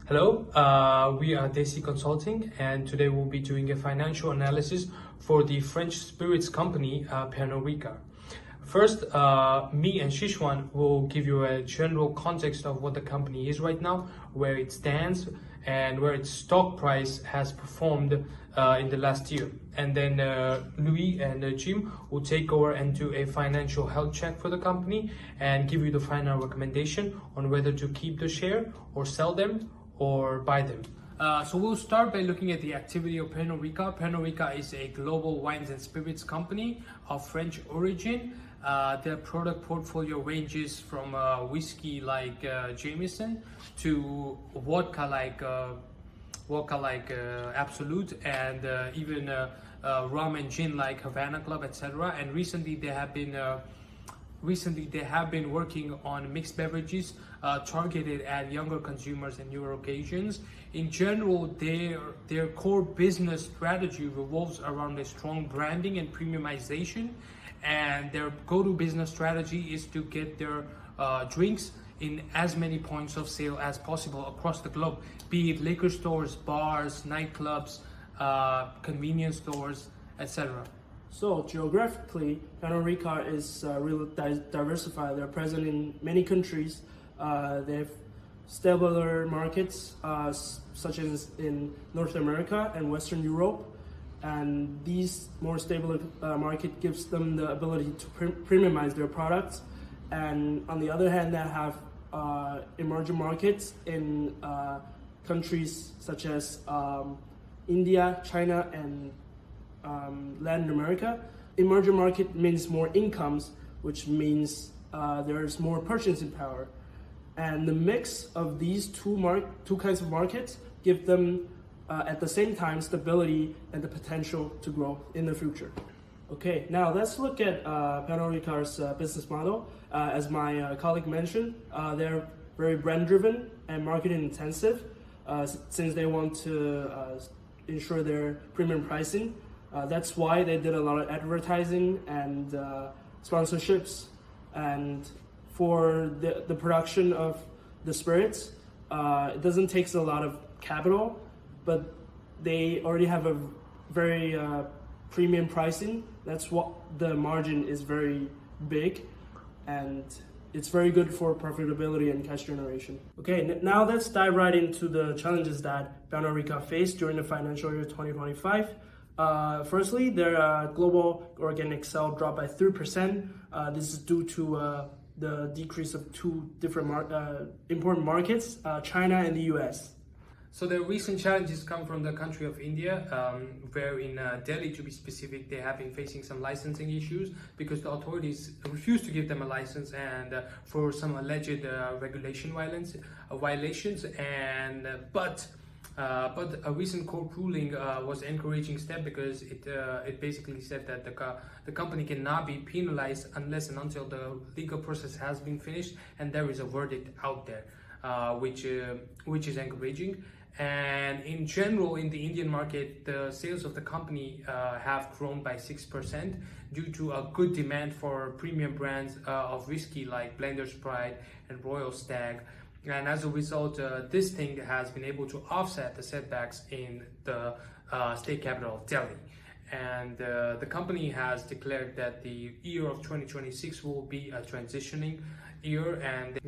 Hello, we are Desi Consulting, and today we'll be doing a financial analysis for the French spirits company Pernod Ricard. First, me and Chi-Hsuan will give you a general context of what the company is right now, where it stands, and where its stock price has performed in the last year. And then Louis and Jim will take over and do a financial health check for the company and give you the final recommendation on whether to keep the share or sell them or buy them. So we'll start by looking at the activity of Pernod Ricard. Pernod Ricard is a global wines and spirits company of French origin. Their product portfolio ranges from whiskey like Jameson to vodka like Absolute, and even rum and gin like Havana Club, etc. And recently they have been working on mixed beverages targeted at younger consumers and newer occasions. In general, their core business strategy revolves around a strong branding and premiumization, and their go-to business strategy is to get their drinks in as many points of sale as possible across the globe, be it liquor stores, bars, nightclubs, convenience stores, etc. So geographically, Pernod Ricard is really diversified. They're present in many countries. They have stable markets such as in North America and Western Europe. And these more stable market gives them the ability to premiumize their products. And on the other hand, they have emerging markets in countries such as India, China, and Latin America. Emerging market means more incomes, which means there's more purchasing power. And the mix of these two kinds of markets give them at the same time stability and the potential to grow in the future. Okay, now let's look at Pernod Ricard's business model. As my colleague mentioned, they're very brand driven and marketing intensive since they want to ensure their premium pricing. That's why they did a lot of advertising and sponsorships. And for the production of the spirits, it doesn't take a lot of capital, but they already have a very premium pricing. That's what the margin is very big, and it's very good for profitability and cash generation. Okay, now let's dive right into the challenges that Pernod Ricard faced during the financial year 2025. Firstly, their global organic sales dropped by 3%. This is due to the decrease of two different important markets, China and the US. So the recent challenges come from the country of India, where in Delhi, to be specific, they have been facing some licensing issues because the authorities refused to give them a license, and for some alleged regulation violations. And but a recent court ruling was an encouraging step, because it basically said that the company cannot be penalized unless and until the legal process has been finished and there is a verdict out there, which is encouraging. And in general, in the Indian market, the sales of the company have grown by 6% due to a good demand for premium brands of whiskey like Blender's Pride and Royal Stag. And as a result, this thing has been able to offset the setbacks in the state capital of Delhi. And the company has declared that the year of 2026 will be a transitioning year, and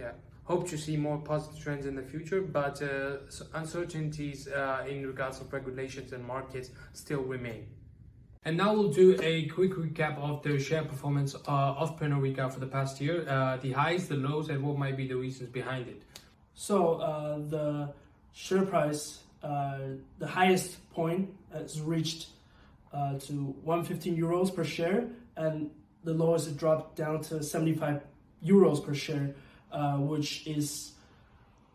hope to see more positive trends in the future, but uncertainties in regards of regulations and markets still remain. And now we'll do a quick recap of the share performance of Pernod Ricard for the past year, the highs, the lows, and what might be the reasons behind it. So the share price, the highest point has reached to 115 euros per share, and the lowest it dropped down to 75 euros per share, which is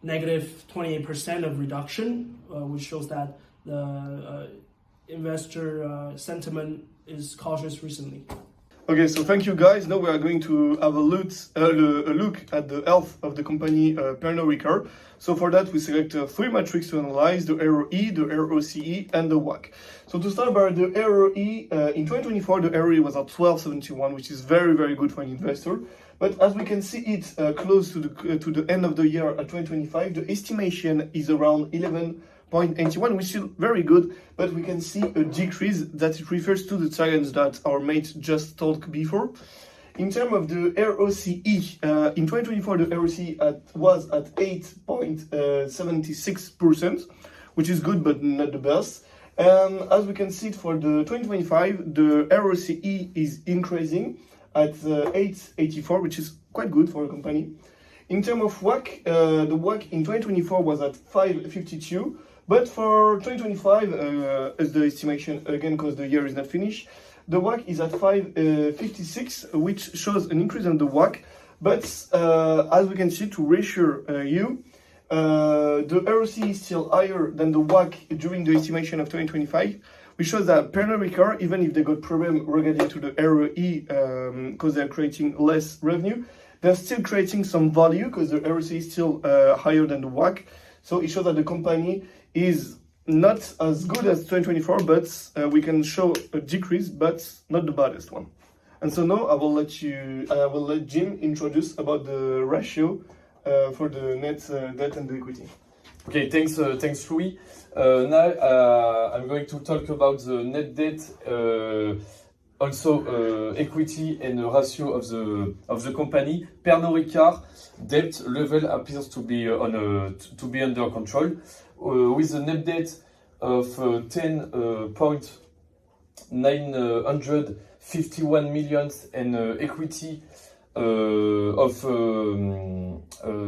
negative 28% of reduction, which shows that the investor sentiment is cautious recently. Okay, so thank you guys. Now we are going to have a look at the health of the company Pernod Ricard. So for that, we select three metrics to analyze: the ROE, the ROCE, and the WACC. So to start by the ROE, in 2024, the ROE was at 12.71, which is very, very good for an investor. But as we can see it close to the end of the year at 2025, the estimation is around 11.81, which is very good, but we can see a decrease that it refers to the science that our mate just talked before. In terms of the ROCE, in 2024 the ROCE was at 8.76%, which is good but not the best. And as we can see it for the 2025, the ROCE is increasing at 8.84, which is quite good for a company. In terms of WACC, the WACC in 2024 was at 5.52, but for 2025, as the estimation, again, because the year is not finished, the WACC is at 5.56, which shows an increase in the WACC. But as we can see, to reassure you, the ROCE is still higher than the WACC during the estimation of 2025, which shows that Pernod Ricard, even if they got problem regarding to the ROE, because they're creating less revenue, they're still creating some value because the ROCE is still higher than the WACC. So it shows that the company is not as good as 2024, but we can show a decrease, but not the baddest one. And so now I will let Jim introduce about the ratio for the net debt and the equity. Okay, thanks Louis. Now I'm going to talk about the net debt, also equity and ratio of the company. Pernod Ricard debt level appears to be under control, with a net debt of 10.951 million and equity of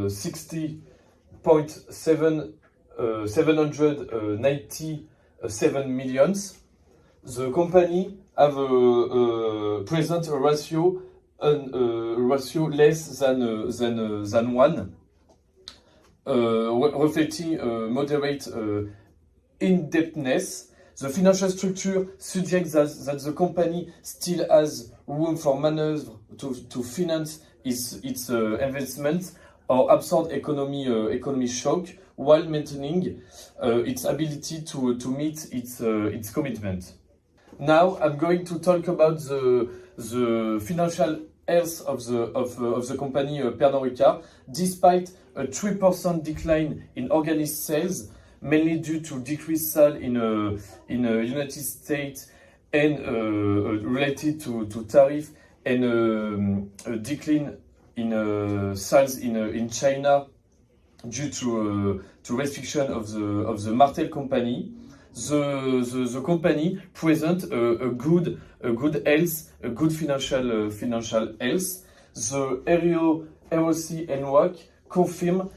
60.797 million. The company have present a ratio less than 1, reflecting moderate indebtedness. The financial structure suggests that the company still has room for maneuver to finance its investments or absorb economic shock while maintaining its ability to meet its commitment. Now I'm going to talk about the financial health of the company Pernod Ricard. Despite a 3% decline in organic sales, mainly due to decreased sales in United States and related to tariff, and a decline in sales in China due to restriction of the Martell company, the company present a good health, a good financial health. The ROC and WACC confirm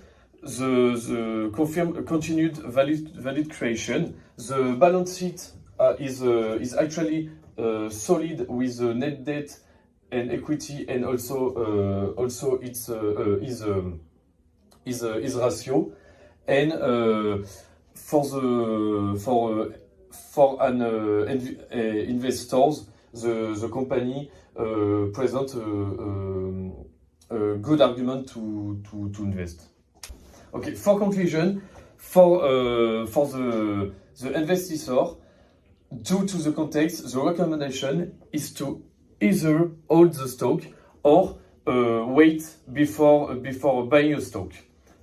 confirm continued value creation. The balance sheet is actually solid with the net debt and equity, and also its ratio. And for investors, the company present a good argument to invest. Okay, for conclusion, for the investor, due to the context, the recommendation is to either hold the stock or wait before buying a stock.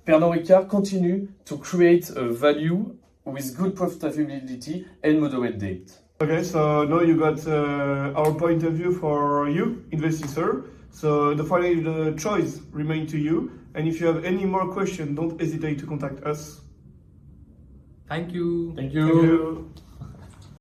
Pernod Ricard continue to create value with good profitability and moderate debt. Okay, so now you got our point of view for you, investor. So the final choice remains to you. And if you have any more questions, don't hesitate to contact us. Thank you. Thank you. Thank you.